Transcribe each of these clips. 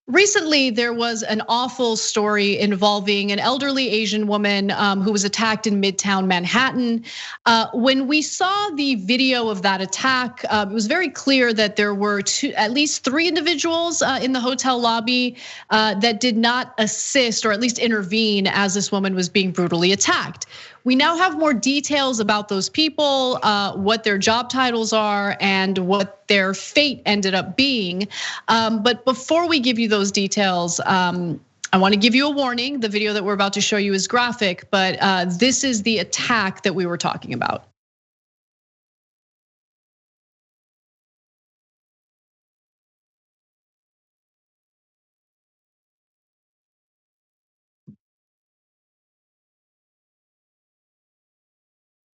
Recently, there was an awful story involving an elderly Asian woman who was attacked in Midtown Manhattan. When we saw the video of that attack, it was very clear that there were at least three individuals in the hotel lobby that did not assist or at least intervene as this woman was being brutally attacked. We now have more details about those people, what their job titles are, and what their fate ended up being. But before we give you those details, I want to give you a warning. The video that we're about to show you is graphic, but this is the attack that we were talking about.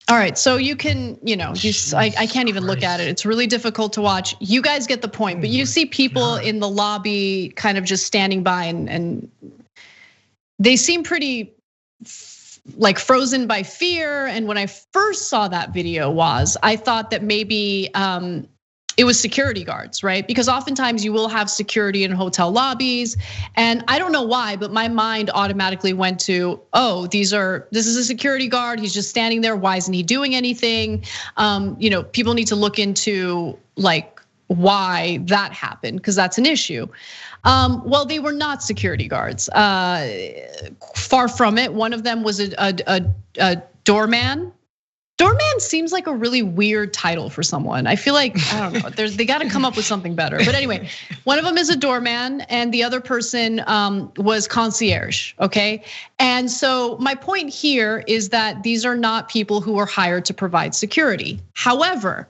All right, so you can, I can't even look at it. It's really difficult to watch. You guys get the point, but you see people in the lobby kind of just standing by and they seem pretty like frozen by fear. And when I first saw that video I thought that maybe it was security guards, right? Because oftentimes you will have security in hotel lobbies. And I don't know why, but my mind automatically went to, oh, this is a security guard. He's just standing there. Why isn't he doing anything? People need to look into like why that happened, because that's an issue. Well, they were not security guards. Far from it. One of them was a doorman. Doorman seems like a really weird title for someone. I feel like, I don't know, they gotta come up with something better. But anyway, one of them is a doorman and the other person was concierge, okay? And so my point here is that these are not people who are hired to provide security. However,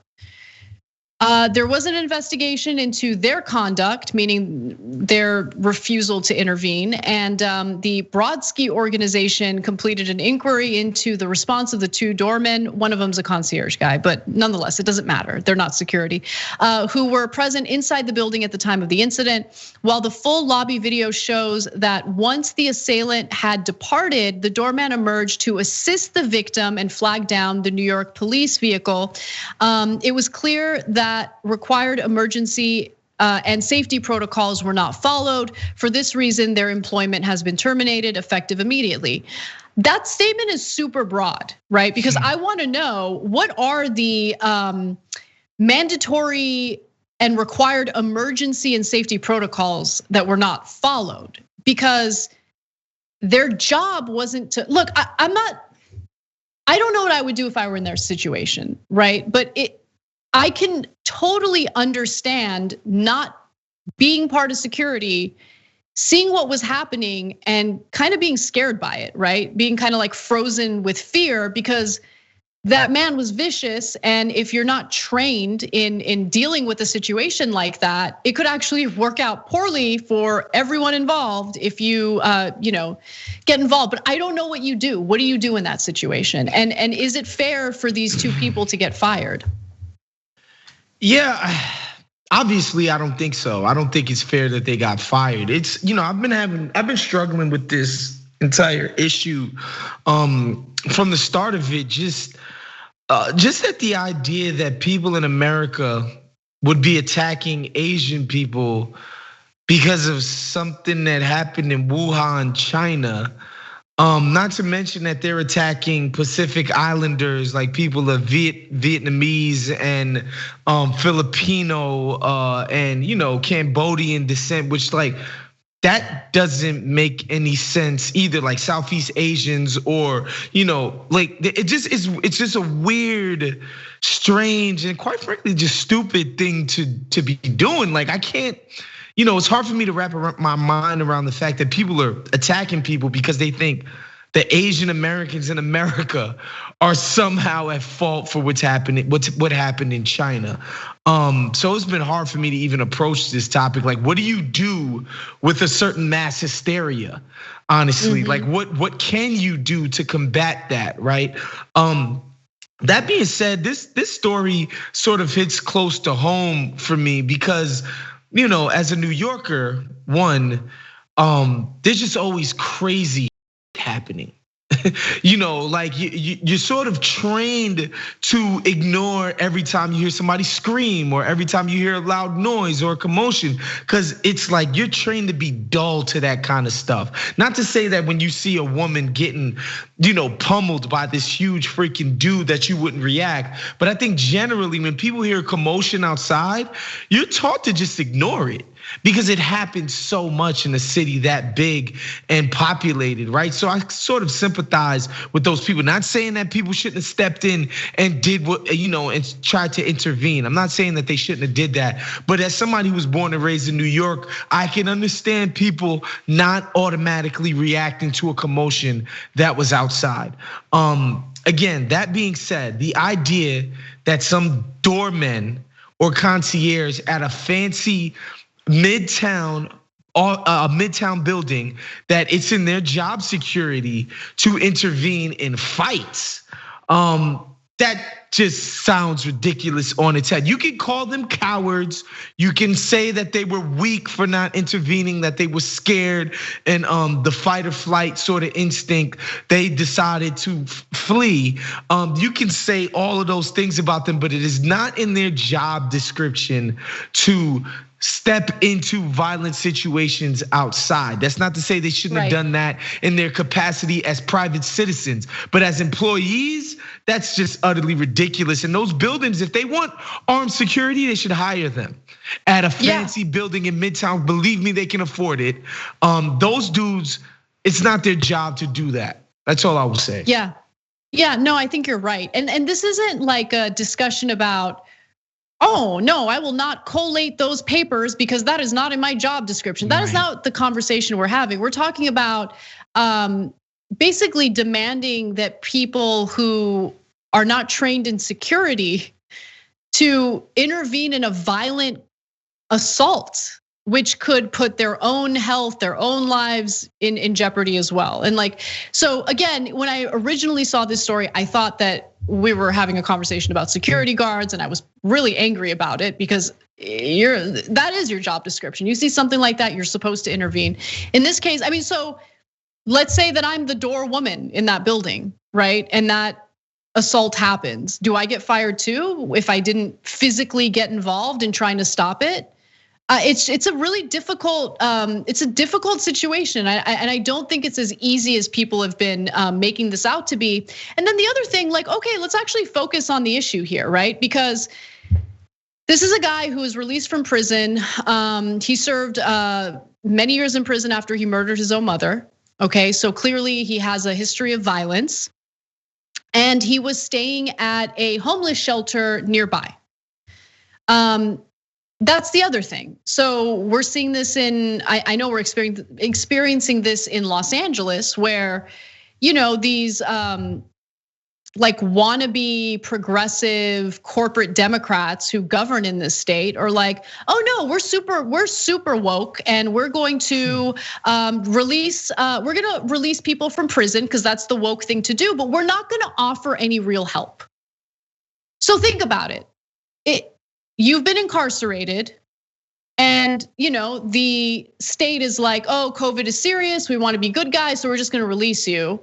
there was an investigation into their conduct, meaning their refusal to intervene, and the Brodsky organization completed an inquiry into the response of the two doormen. One of them's a concierge guy, but nonetheless, it doesn't matter. They're not security, who were present inside the building at the time of the incident. While the full lobby video shows that once the assailant had departed, the doorman emerged to assist the victim and flag down the New York police vehicle. It was clear that required emergency and safety protocols were not followed. For this reason, their employment has been terminated effective immediately. That statement is super broad, right? Because I want to know, what are the mandatory and required emergency and safety protocols that were not followed? Because their job wasn't to, look, I don't know what I would do if I were in their situation, right? But I can totally understand not being part of security, seeing what was happening and kind of being scared by it, right? Being kind of like frozen with fear because that man was vicious. And if you're not trained in dealing with a situation like that, it could actually work out poorly for everyone involved if you get involved. But I don't know what you do. What do you do in that situation? And is it fair for these two people to get fired? Yeah, obviously I don't think so. I don't think it's fair that they got fired. It's, I've been struggling with this entire issue from the start of it. Just that the idea that people in America would be attacking Asian people because of something that happened in Wuhan, China. Not to mention that they're attacking Pacific Islanders, like people of Vietnamese and Filipino and Cambodian descent, which like that doesn't make any sense either. Like Southeast Asians or like it's just a weird, strange, and quite frankly just stupid thing to be doing. Like I can't. It's hard for me to wrap my mind around the fact that people are attacking people because they think the Asian Americans in America are somehow at fault for what happened in China. So it's been hard for me to even approach this topic. Like, what do you do with a certain mass hysteria? Honestly, like what can you do to combat that, right? That being said, this story sort of hits close to home for me because, as a New Yorker, there's just always crazy happening. like you're sort of trained to ignore every time you hear somebody scream or every time you hear a loud noise or a commotion, because it's like you're trained to be dull to that kind of stuff. Not to say that when you see a woman getting, pummeled by this huge freaking dude that you wouldn't react, but I think generally when people hear commotion outside, you're taught to just ignore it, because it happens so much in a city that big and populated, right? So I sort of sympathize with those people. Not saying that people shouldn't have stepped in and did what, and tried to intervene. I'm not saying that they shouldn't have did that. But as somebody who was born and raised in New York, I can understand people not automatically reacting to a commotion that was outside. Again, that being said, the idea that some doormen or concierge at a fancy midtown building, that it's in their job security to intervene in fights. That just sounds ridiculous on its head. You can call them cowards. You can say that they were weak for not intervening, that they were scared, and the fight or flight sort of instinct, they decided to flee. You can say all of those things about them, but it is not in their job description to step into violent situations outside. That's not to say they shouldn't have done that in their capacity as private citizens, but as employees, that's just utterly ridiculous. And those buildings, if they want armed security, they should hire them at a fancy building in Midtown. Believe me, they can afford it. Those dudes, it's not their job to do that. That's all I will say. Yeah, no, I think you're right. And this isn't like a discussion about, oh no, I will not collate those papers because that is not in my job description. That is not the conversation we're having. We're talking about basically demanding that people who are not trained in security to intervene in a violent assault, which could put their own health, their own lives in jeopardy as well. And so again, when I originally saw this story, I thought that we were having a conversation about security guards, and I was really angry about it because that is your job description. You see something like that, you're supposed to intervene. In this case, I mean, so let's say that I'm the door woman in that building, right? And that assault happens. Do I get fired too if I didn't physically get involved in trying to stop it? It's a really difficult, it's a difficult situation, and I don't think it's as easy as people have been making this out to be. And then the other thing, okay, let's actually focus on the issue here, right? Because this is a guy who was released from prison. He served many years in prison after he murdered his own mother. Okay, so clearly he has a history of violence, and he was staying at a homeless shelter nearby. That's the other thing. So we're seeing this I know we're experiencing this in Los Angeles, where these wannabe progressive corporate Democrats who govern in this state are like, oh no, we're super woke, and we're going to release people from prison because that's the woke thing to do, but we're not going to offer any real help. So think about it. You've been incarcerated, and the state is like, oh, COVID is serious. We want to be good guys, so we're just going to release you.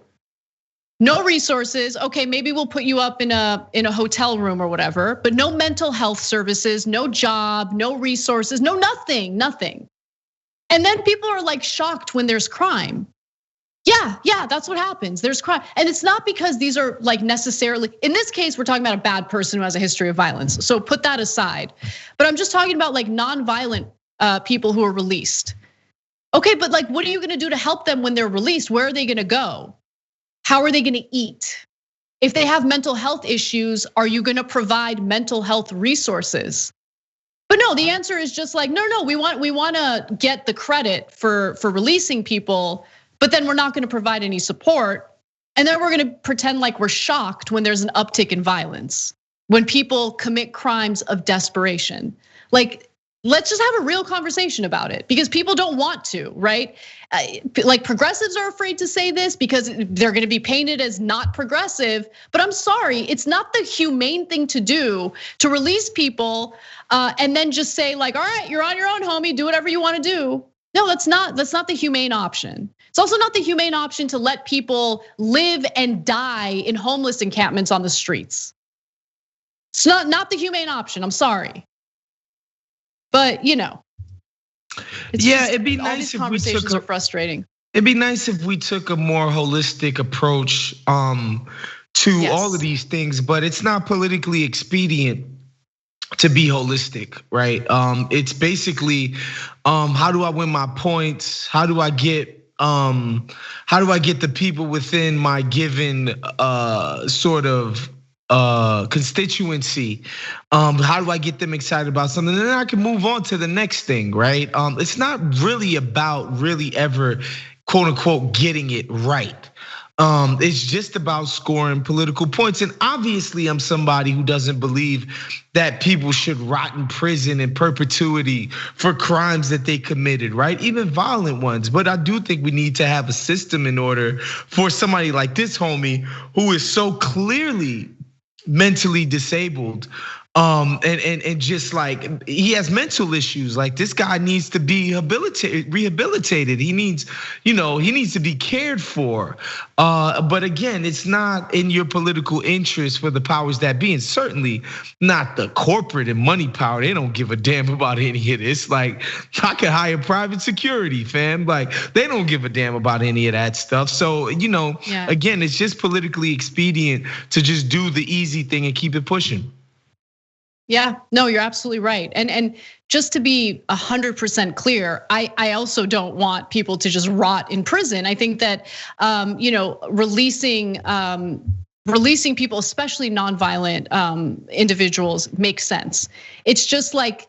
No resources. Okay, maybe we'll put you up in a hotel room or whatever, but no mental health services, no job, no resources, no nothing. And then people are like shocked when there's crime. Yeah, that's what happens. There's crime. And it's not because these are necessarily, in this case, we're talking about a bad person who has a history of violence. So put that aside. But I'm just talking about non-violent people who are released. Okay, but what are you gonna do to help them when they're released? Where are they gonna go? How are they gonna eat? If they have mental health issues, are you gonna provide mental health resources? But no, the answer is just no, we wanna get the credit for releasing people, but then we're not gonna provide any support. And then we're gonna pretend like we're shocked when there's an uptick in violence, when people commit crimes of desperation. Let's just have a real conversation about it, because people don't want to, right? Progressives are afraid to say this because they're gonna be painted as not progressive, but I'm sorry, it's not the humane thing to do to release people and then just say all right, you're on your own, homie, do whatever you wanna do. No, that's not the humane option. It's also not the humane option to let people live and die in homeless encampments on the streets. It's not the humane option, I'm sorry. But yeah, it'd be all nice these if we conversations are frustrating. It'd be nice if we took a more holistic approach to all of these things, but it's not politically expedient to be holistic, right? It's basically how do I win my points? How do I get the people within my given sort of constituency? How do I get them excited about something? And then I can move on to the next thing, right? It's not really about really ever, quote unquote, getting it right. It's just about scoring political points. And obviously I'm somebody who doesn't believe that people should rot in prison in perpetuity for crimes that they committed, right? Even violent ones. But I do think we need to have a system in order for somebody like this homie who is so clearly mentally disabled. And just like he has mental issues. Like this guy needs to be rehabilitated. He needs, he needs to be cared for. But again, it's not in your political interest for the powers that be, and certainly not the corporate and money power. They don't give a damn about any of this. Like I could hire private security, fam. Like they don't give a damn about any of that stuff. So again, it's just politically expedient to just do the easy thing and keep it pushing. Yeah, no, you're absolutely right. And just to be 100% clear, I also don't want people to just rot in prison. I think that releasing people, especially nonviolent individuals, makes sense. It's just like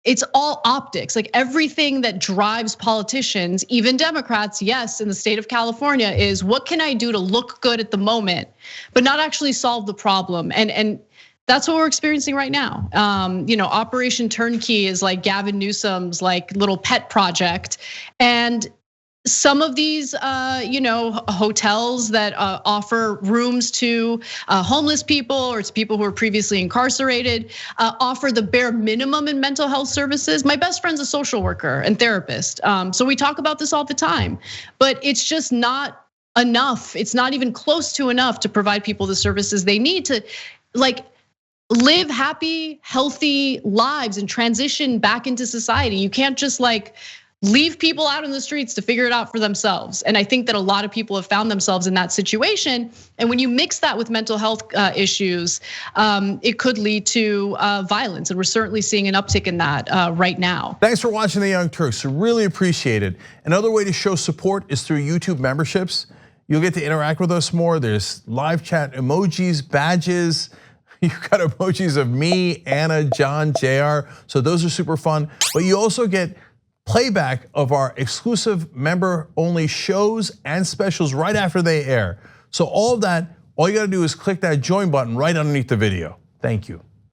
it's all optics. Like everything that drives politicians, even Democrats, yes, in the state of California, is what can I do to look good at the moment, but not actually solve the problem. And that's what we're experiencing right now. Operation Turnkey is like Gavin Newsom's like little pet project. And some of these, hotels that offer rooms to homeless people or to people who are previously incarcerated, offer the bare minimum in mental health services. My best friend's a social worker and therapist. So we talk about this all the time, but it's just not enough. It's not even close to enough to provide people the services they need to live happy, healthy lives and transition back into society. You can't just leave people out in the streets to figure it out for themselves. And I think that a lot of people have found themselves in that situation. And when you mix that with mental health issues, it could lead to violence. And we're certainly seeing an uptick in that right now. Thanks for watching The Young Turks, really appreciate it. Another way to show support is through YouTube memberships. You'll get to interact with us more. There's live chat emojis, badges. You've got emojis of me, Anna, John, JR. So those are super fun. But you also get playback of our exclusive member-only shows and specials right after they air. So all of that, all you gotta do is click that join button right underneath the video. Thank you.